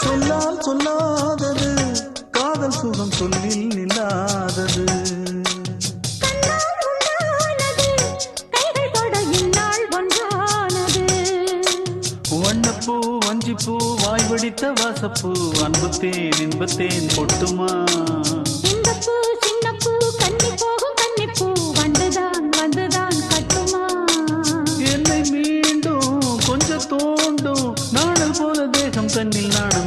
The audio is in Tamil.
சொல்லால் சொல்லாதது காதல் சுகம் சொல்லில் நில்லாதது. வண்ணப்பூ வஞ்சிப்பூ வாய் வடித்த வாசப்பூ அன்புத்தேன் இன்பத்தேன் பொட்டுமா. இந்த பூ சின்ன பூ கன்னி போகும் கன்னிப்பூ வந்துதான் வந்துதான் கட்டுமா. என்னை மீண்டும் கொஞ்சம் தோண்டும் நாடல் போல தேகம் தன்னில் நாணம்